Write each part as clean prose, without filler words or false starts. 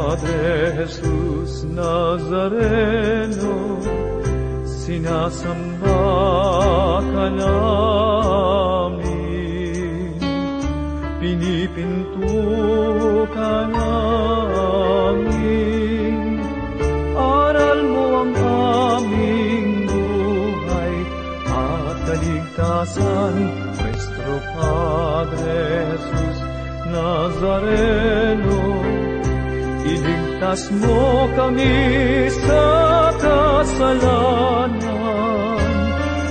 Padre Jesus Nazareno, sinasamba ka namin, pinipinto ka namin, aral mo ang aming buhay at kaligtasan, Nuestro Padre Jesus Nazareno. Iligtas mo kami sa kasalanan,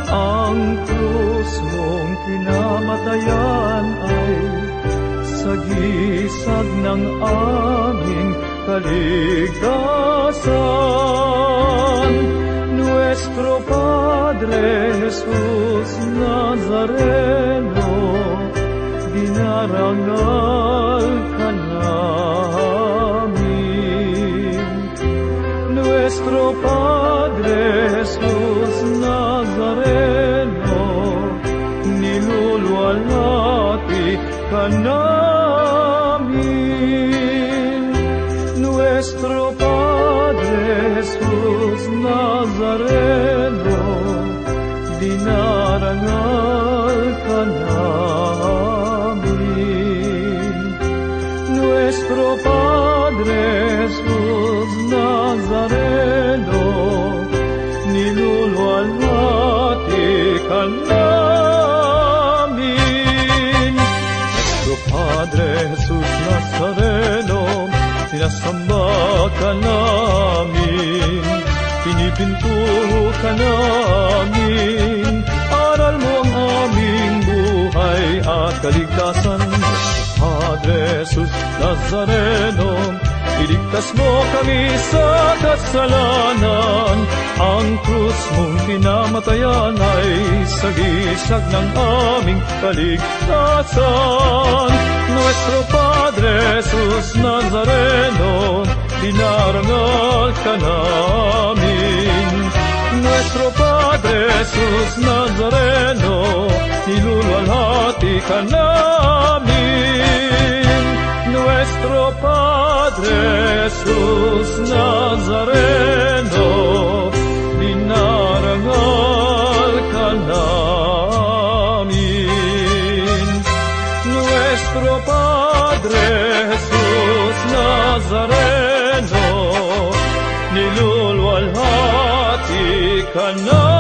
ang krus mong kinamatayan ay sagisag ng aming kaligtasan. Nuestro Padre Jesus Nazareno, dinarangal ka namin. Nuestro Padre Jesus Nazareno, niluluwalhati ka namin. Nuestro Padre Jesus Nazareno, dinarangal ka namin. Nuestro Padre Jesus Nazareno, niluluwalhati ka namin. Nuestro Padre Jesus Nazareno, sinasamba ka namin, pinipinto ka namin, aral mo ang aming buhay at kaligtasan. Padre Jesus Nazareno, iligtas mo kami sa kasalanan, ang krus mong kinamatayan ay sagisag ng aming kaligtasan. Nuestro Padre Jesus Nazareno, dinarangal ka namin. Nuestro Padre Jesus Nazareno, niluluwalhati ka namin. Nuestro Padre Jesus Nazareno, dinarangal ka namin. Nuestro Padre Jesus Nazareno, niluluwalhati ka namin.